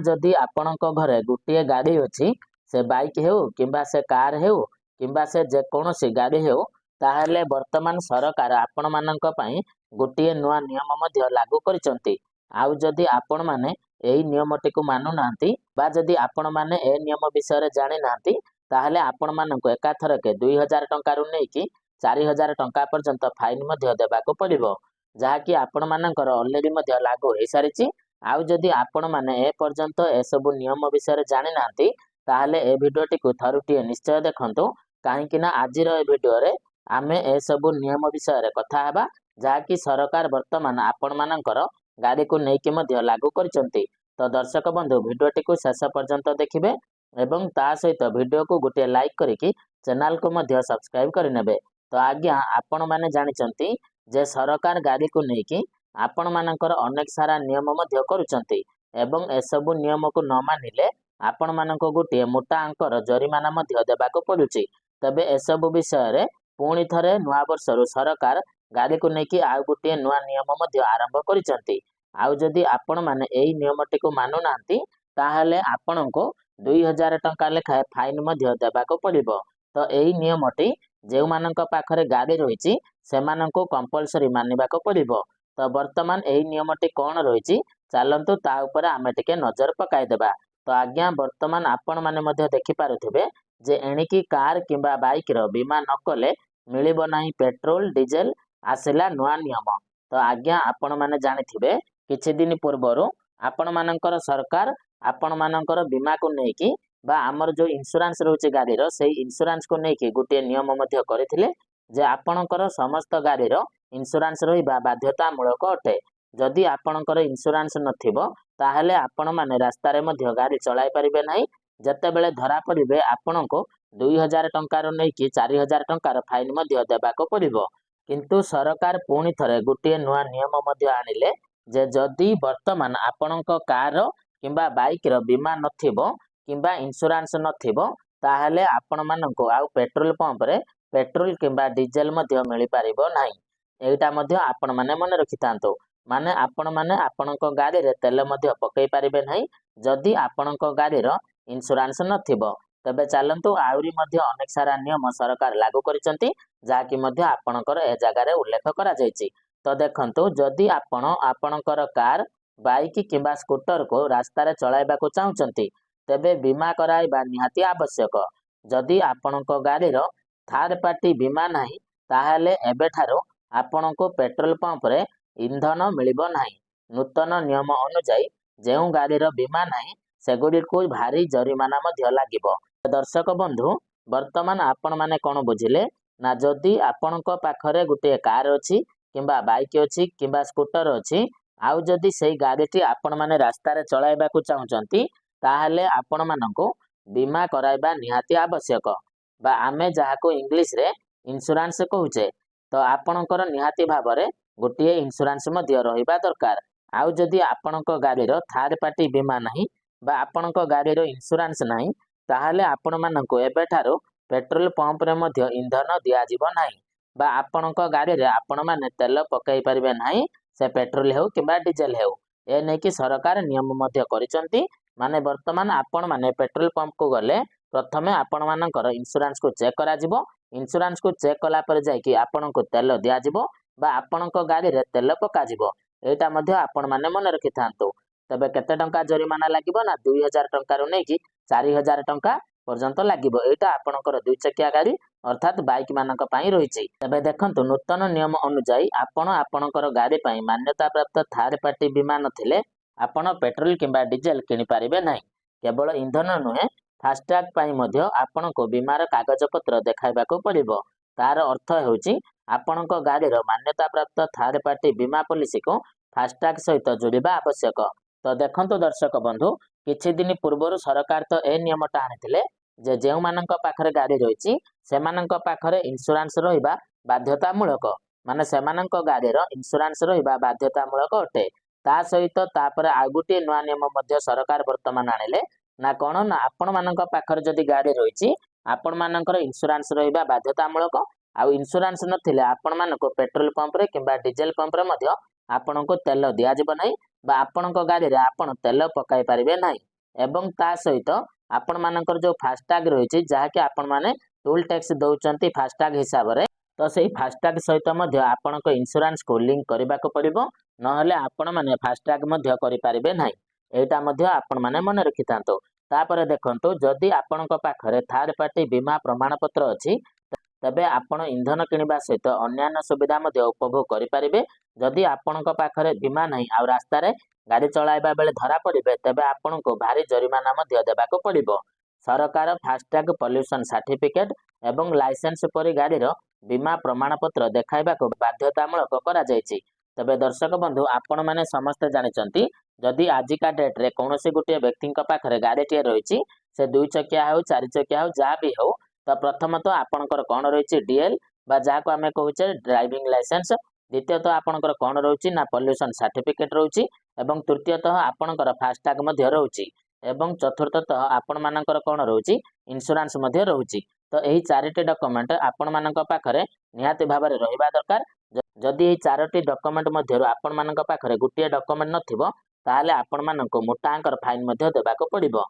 जदि आपणक घरे गोटे गाड़ी अच्छी से बाइक हो किंबा से कार हो किंबा से जेकोसी गाड़ी हो ताहले वर्तमान सरकार आपण मानक पई गोटे नुआ नियम मध्य लागू करिसंती। आउ जदि आपण माने एही नियमटी को मानु नांती बा जदि आपण माने ए नियम विषय जानि नांती ताहले आपण मानक एकाथरके 2000 टंका रु नै कि 4000 टंका पर्यंत फाइन मध्य देबाको पड़िबो जहाँकि आपण मानकर ऑलरेडी मध्य लागू हो सारी। आउ जदि आपण माने ए पर्यंत ए सब नियम विषय जानि नांती ताहले ए भिडियोटी को थरुटिए निश्चय देखंतु काहेकि ना आजिर ए भिडियो रे आमे ए सब नियम विषय कथा हेबा जहाँकि सरकार वर्तमान आपण मानकर गाड़ी को लेकिन लागू करिसंती। तो दर्शक बंधु भिडियोटी को शेष पर्यंत देखिबे एवं ता सहित भिडियो को गोटे लाइक करिकी चैनल को मध्य सब्सक्राइब करिनेबे। तो आज्ञा आपण माने जानिचंती जे सरकार गाड़ी को लेकिन आपण मानकर अनेक सारा नियम मध्य करुचंती एवं ए सब नियम को न मानिले आपण मानक गोटे मोटा अंकर जरिमाना मध्य देबाको पड़ुची। तबे ए सब विषय रे पुणी थरे नुआ वर्षरु सरकार गाड़ी को लेकिन आउ गोटे नुआ नियम मध्य आरंभ करिसंती। आउ जदि आपण माने एही नियमटी को मानु नांती ताहले आपणको 2000 टंका लेखा फाइन मध्य देबाको पड़िबो। तो एही नियमटी जेउ मानक पाखरे गाड़ी रहिची सेमाननको कंपलसरी मानिबाको पड़िबो। तो वर्तमान एही नियमटी कोन रहिची चलंतु ता ऊपर आमे टिके नजर पकाई देबा। तो आज्ञा वर्तमान आपण माने मध्य देखि पारुथिबे जे एणिकी कार किंबा बाइक रो बीमा न कले मिलिबो नाही पेट्रोल डीजेल आसिला नुआ नियम। तो आज्ञा आपण माने जानिथिबे किछि दिन पूर्वरु आपण मानकर सरकार आपण मानकर बीमा को नेकी बा आमर जो इंश्योरेंस रहउची गाड़ी रो सेही इंश्योरेंस को नेकी गोटे नियम मध्य करथिले जे आपणकर समस्त गाड़ी रो इंश्योरेंस रहिबा बाध्यतामूलक अटे। जदि आपणकर इंश्योरेंस नथिबो ताहले आपण माने रास्ता रे मध्य गाड़ी चलाई परिबे नाही। जतेबेले धरा पड़िबे आपणको 2000 टंका रो नेकी 4000 टंका रो फाइन मध्य देबाको पड़िबो। किंतु सरकार पुणी थरे गोटे नुआ नियम मध्य आनिले जे जदि वर्तमान आपणक कार किंबा बाइक रो बीमा नथिबो किंबा इंश्योरेंस नथिबो ताहले आपण माननको आउ पेट्रोल पंप रे पेट्रोल किंबा डीजेल मध्य मिली पारिबो नाही। एटा मध्य आपण माने मन रखितांतो माने आपण माने आपणक गाड़ी रे तेल मध्य पकई पारिबे नाही जदि आपणक गाड़ी रो इंश्योरेंस नथिबो। तबे चलंतु आउरी मध्य अनेक सारा नियम सरकार लागू करिसंती जाकि मध्य आपणकर ए जगह रे उल्लेख करा जायछि। तो देखंतु जदि आपण आपणकर कार बाइक किंबा स्कूटर को रास्ता रे चलाइबा को चाहुचंती तेबे बीमा कराइबा निहाती आवश्यक। जदि आपणक गाड़ी रो थर्ड पार्टी बीमा नाही ताहले एबेठारो आपणको पेट्रोल पंप रे इंधन मिलिबो नाही। नूतन नियम अनुसार जेउ गाड़ी रो बीमा नाही सेगुडी को भारी जरिमाना मध्य लागिबो। दर्शक बंधु वर्तमान आपण माने कोन बुझिले ना जदि आपणक पाखरे गोटे कार अछि किंबा बाइक अछि किंबा स्कूटर अछि आउ जदि सेही गाड़ीटी आपण माने रास्ता रे चलाइबा को चाहुचंती ताहले आपण मानको बीमा कराइबा निहाती आवश्यक बा आमे जाहाको इंग्लिश रे इंश्योरेंस कहूचे। तो आपणकर निहाती भाबरे गोटे इंश्योरेंस मध्य रहिबा दरकार। आउ जदि आपणक गाड़ी रो थर्ड पार्टी बीमा नाही बा आपणक गाड़ी रो इंश्योरेंस नाही ताहले आपण मानको एबेठारो पेट्रोल पंप रे मध्य इंधन दिया जिवो नाही बा आपणक गाड़ी रे आपण माने तेल पकई परिबे नाही से पेट्रोल हेउ किंबा डीजेल हेउ। ए नै कि सरकार नियम मध्य करिसंती माने वर्तमान आपण माने पेट्रोल पंप को गले प्रथमे आपण मानकर इंश्योरेंस को चेक करा जिवो। इंश्योरेंस को चेक कला पर जाय कि आपणको तेल दिया जिवो बा आपणक गाड़ी रे तेल पका जिवो। एटा मध्य आपण माने मन रखिथांतो। तबे केते टंका जरिमाना लागिबो ना 2000 टंका रो नै कि 4000 टंका पर्यंत लागिबो। एटा आपणकर दुई चकिया गाड़ी अर्थात बाइक मानक पई रहिछि। तबे देखंतु नूतन नियम अनुसार आपण आपणकर गाड़ी पई मान्यता प्राप्त थर्ड पार्टी बीमा नथिले आपण पेट्रोल किंबा डीजेल किनि पारिबे नाही। केवल इंधन नुहे फास्टैग पई मध्य आपणको बीमार कागज पत्र देखाइबा को पड़िबो। तार अर्थ हेउछि आपणको गाड़ी रो मान्यता प्राप्त थर्ड पार्टी बीमा पॉलिसी को फास्टैग सहित जोड़िबा आवश्यक। तो देखंतु दर्शक बंधु किछि दिन पूर्वरु सरकार तो ए नियमटा आनिथिले जे जेउ मानक पाखरे गाड़ी रहिछि सेमानक पाखरे इंश्योरेंस रहिबा बाध्यतामूलक माने सेमानक गाड़ी रो इंश्योरेंस रहिबा बाध्यतामूलक अटे। ता सहित तापर आ गुटे नुआ नियम मध्य सरकार वर्तमान आनिले ना कोन ना आपण मानक पाखरे जदि गाड़ी रहिछि आपण मानकर इंश्योरेंस रहिबा बाध्यतामूलक आउ इंश्योरेंस नथिले आपण मानको पेट्रोल पंप रे किंबा डीजेल पंप रे मध्य आपणको तेल दिया जिवो नाही बा आपणको गाड़ी रे आपण तेल पकाई परिबे नाही। एवं ता सहित आपण मानकर जो फास्टैग रही जहाँकि आपण माने टोल टैक्स दौरान फास्टैग हिसाब से तो से फास्टैग सहित आपण इंश्योरेंस को लिंक करने को पड़ो ना आपण मैंने फास्टैग करें ना यहाँ आपण मैंने मन रखि था। तापर देखो जदि आपण पाखरे थर्ड पार्टी बीमा प्रमाणपत्र अच्छी तेबे आपण इंधन किणवा सहित अन्य सुविधा उपभोग करें। जदि आपण पाखरे बीमा नहीं आ रास्ता गाड़ी चलाइबा बेले धरा पड़े तेबे आपण को भारी जरिमाना देवाक पड़ो। सरकार फास्टैग पॉल्यूशन सर्टिफिकेट एवं लाइसेंस परी गाड़ीर बीमा प्रमाणपत्र देखाइबा को बाध्यतामूलक करा जायछि। तबे दर्शक बंधु आपण माने समस्त जानिचंती जदि आजिका डेट रे कौनसी गोटे व्यक्ति पाखरे गाड़ीटे रही से 2 चकिया हो 4 चकिया हो जहाँ भी हो तो प्रथमतः आपणकर कौन रही डीएल बा जहाँ को आम कहूचे ड्राइविंग लाइसेंस, द्वितीयतः आपणकर कौन रही ना पॉल्यूशन सर्टिफिकेट रही एवं तृतीयतः आपणकर फास्टैग रही एवं चतुर्थतः आपण मानकर कौन रही इंश्योरेंस रही। तो यही 4टी डॉक्यूमेंट आपण मानक पाखरे निहाती भाव में रहिबा दरकार। जदि यही 4टी डॉक्यूमेंट मध्यरु आपण मानक पाखरे गोटे डॉक्यूमेंट नथिबो ताहले आपण मानक मोटा अंकर फाइन देबाक पड़िबो।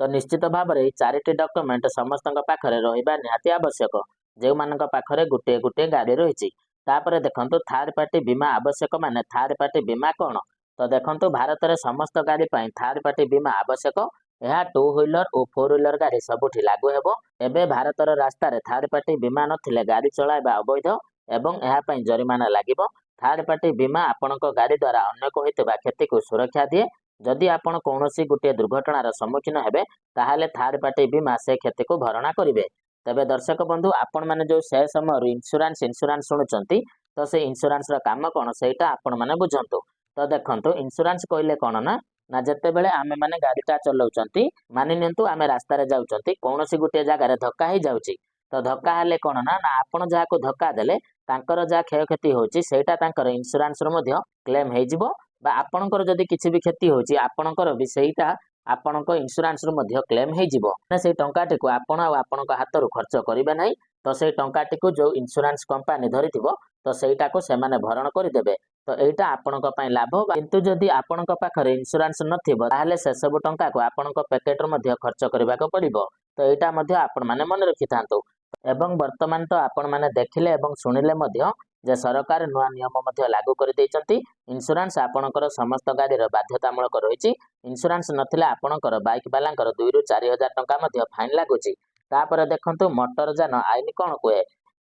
तो निश्चित भाव में 4टी डॉक्यूमेंट समस्त पाखरे रहिबा निहाती आवश्यक जो मानक पाखरे गोटे गोटे गाड़ी रही। तापर देखंतु थर्ड पार्टी बीमा आवश्यक माने थर्ड पार्टी बीमा कौन तो देखंतु भारत में समस्त गाड़ी पाई थर्ड पार्टी बीमा आवश्यक। यह 2 व्हीलर और 4 व्हीलर गाड़ी सबुठी लागू हेबो। एबे भारतर रास्ता रे थर्ड पार्टी बीमा नथिले गाड़ी चलाइबा अवैध एवं यह पई जरिमाना लागिबो। थर्ड पार्टी बीमा आपणक गाड़ी द्वारा अन्य को होइतबा क्षति को सुरक्षा दिए। जदि आपण कौनसी गोटे दुर्घटनार सम्मुखीन हेबे ताहाले थर्ड पार्टी बीमा से क्षति को भरणा करिवे। तबे दर्शक बंधु आपण माने जो से समय इंश्योरेंस शुणुचंती तो से इंश्योरेंस रा काम कौन सेटा आपण माने बुझंतु। तो देखंतु इंश्योरेंस कहले कौन ना जेते बेले आमे माने गाड़ीटा चलाउचंती मानि नियंतु आमे रास्ता रे जाउचंती कौनसी गोटे जगह धक्का ही जाउची तो धक्का हेले कौन ना आपण जहाँ को धक्का देले तांकर जहाँ क्षयक्षति होची सेटा तांकर इंश्योरेंस रो मध्य क्लेम हे जिवो बा आपणकर जदि किछि भी क्षति होची आपणकर भी सेटा आपणक इंश्योरेंस रो मध्य क्लेम हे जिवो ना से टंकाटी को आपण आ आपणक हातरू खर्च करिवे नाही। तो से टंकाटी को जो इंश्योरेंस कंपनी धरिथिबो तो सेटा को से माने भरण करिदेबे। तो एटा आपणक पई लाभ। किंतु जदि आपणक पाखरे इंश्योरेंस नथिबो ताहले से सब टंका को आपणक पैकेट रो मध्य खर्च करबाक पड़िबो। तो एटा मध्य आपण माने मन रखि थांतो। एवं वर्तमान तो आपण माने देखिले एवं सुनिले मध्य जे सरकार नुआ नियम मध्य लागू कर दैचंती। इंश्योरेंस आपणकर समस्त गाड़ी रो बाध्यतामूलक रही। इंश्योरेंस नथिले आपणकर बाइक वालांकर 2 ରୁ 4 हजार टंका मध्य फाइन लागुची। तापर देखंतु मोटरयान आईन कोन कुए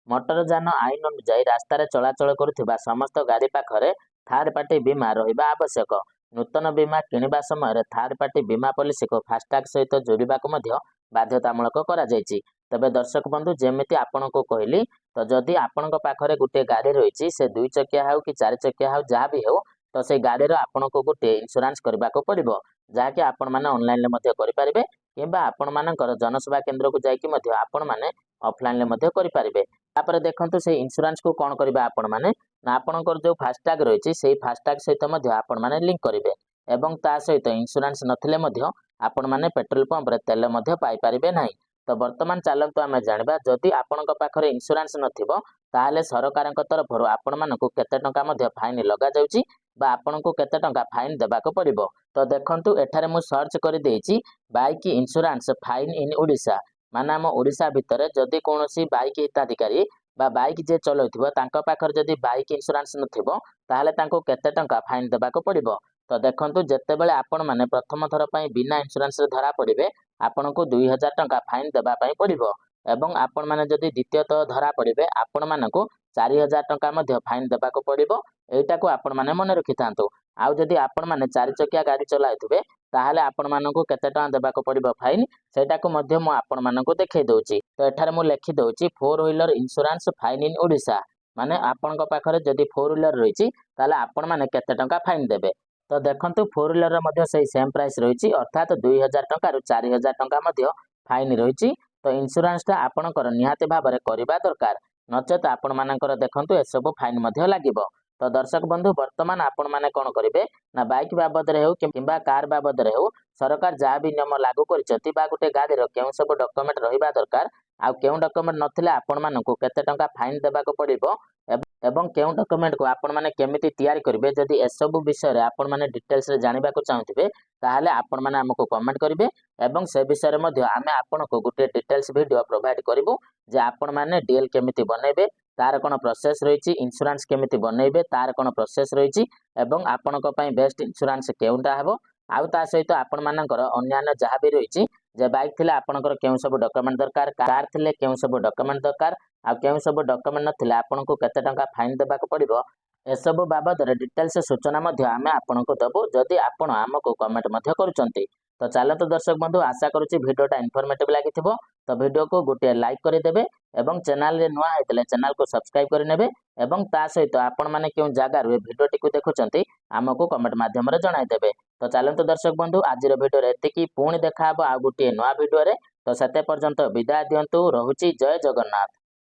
मोटरयान आईन अनुसार रास्ता रे चलाचल करुथिबा समस्त गाड़ी पाखरे थर्ड पार्टी बीमा रहिबा आवश्यक। नूतन बीमा किनिबा समय थर्ड पार्टी बीमा पॉलिसी को फास्टैग सहित जोड़िबा को मध्य बाध्यतामूलक करा जायछि। तबे दर्शक बंधु जेमिति आपण को कहली तो जदि आपणक पाखरे गोटे गाड़ी रही से 2 चकिया हो कि 4 चकिया हो जहाँ भी हो तो से गाड़ीर आपण को गोटे इंश्योरेंस करबा को पड़िबो जहाँकि आपण माने ऑनलाइन ले मध्य करि पारिबे किंबा आपण मानकर जनसेवा केंद्र को जाइकि मध्य आपण माने ऑफलाइन ले मध्य करि पारिबे। तापर देखंतु से इंश्योरेंस को कोन करबा आपण माने ना आपणकर जो फास्टैग रही से फास्टैग सहित मध्य आपण माने लिंक करिवे एवं ता सहित इंश्योरेंस नथिले मध्य आपण माने पेट्रोल पंप रे तेल मध्य पाई पारिबे नाही। तो वर्तमान चलतु आम जाना जदि आपण पाखरे इंश्योरेंस नथिबो ताहले सरकार तरफ आपण मानकु केते टंका मध्य फाइन लगा जाउची बा आपण को केते टंका फाइन देबाक पड़िबो। तो देखंतु एठारे मु सर्च कर देइची bike insurance fine in Odisha माने हम ओडिशा भितर जदि कोनोसी बाइक हिताधिकारी बा बाइक जे चलाउथिबो तांका पाखर जदि बाइक इंश्योरेंस नथिबो ताहले तांको केते टंका फाइन देबाक पड़िबो। तो देखंतु जत्ते बेले आपण माने प्रथम थर पई बिना इंश्योरेंस रे धरा पड़िबे आपण को 2000 टंका फाइन देबा पई पड़िबो एवं आपण माने जदि द्वितीयतः धरा पड़िबे आपण मानकु 4000 टंका मध्य फाइन देबा को पड़िबो। एटा को आपण माने मन रखि थांतो। आउ जदि आपण माने 4 चकिया गाड़ी चलाइथिबे ताहले आपण मानकु केते टंका देबा को पड़िबो फाइन सेटा को मध्य मु आपण मानकु देखै दउची। तो एठारे मु लिखि दउची 4 wheeler insurance fine in Odisha माने आपणक पाखरे जदि 4 व्हीलर रहिची ताहले आपण माने केते टंका फाइन देबे। तो देखंतु 4 व्हीलर मध्य सही सेम प्राइस रही अर्थात 2000 टंका रु 4000 टंका मध्य फाइन रही। तो इंश्योरेंस टा आपणकर निहाती भाव में करबा दरकार नचेत आपण मानकर देखंतु ए सब फाइन मध्य लागिबो। तो दर्शक बंधु वर्तमान आपण माने कोन करिवे ना बाइक बाबद रे हो किंबा कार बाबद रे हो सरकार जहाँ भी नियम लागू करछथि बा गोटे गाड़ी रो केउ सब डॉक्यूमेंट रहिबा दरकार आउ केउं डॉक्यूमेंट नथिले आपण मानकु केते टंका फाइन देबाको पड़िबो एवं केउं डॉक्यूमेंट को आपण माने केमिति तैयारी करिवे जदि एसबु विषय रे आपण माने डिटेल्स रे जानिबाको चाहुथिबे ताहाले आपण माने हमकु कमेंट करिवे एवं से विषय रे मध्ये आमे आपण को गुटे डिटेल्स वीडियो प्रोवाइड करिवु जे आपण माने डीएल केमिति बनेबे तार कोन प्रोसेस रहिछि इंश्योरेंस केमिति बनेबे तार कोन प्रोसेस रहिछि एवं आपण को पई बेस्ट इंश्योरेंस केउंटा हेबो आउ ता सहित आपण मानकर अन्यान्य जहाँ भी रहिछि जे बाइक थिले आपणकर केउं सब डॉक्यूमेंट दरकार कार थिले केउं सब डॉक्यूमेंट दरकार आ केउं सब डॉक्यूमेंट नथिले आपनको केते टंका फाइन देबाक पड़िबो एसबु बाबद डिटेल्स सूचना मध्ये आमे आपनको दबो जदि आपण हमको कमेंट मध्ये करूचंती। तो चलत दर्शक बंधु आशा करूची वीडियोटा इन्फॉर्मेटिव लागिथिबो तो वीडियो को गोटे लाइक कर देबे एवं चैनल रे नुआ हेतले चैनल को सब्सक्राइब कर नेबे एवं ता सहित आपण माने केउं जागा रे वीडियो टिकु देखुचंती हमको कमेंट माध्यम रे जणाइ देबे। तो चलत दर्शक बंधु आज वीडियो रे एतिकी पुणी देखा हबो आ गोटे नुआ वीडियो रे तो सेते पर्यंत विदाय दियंतु रहुची जय जगन्नाथ।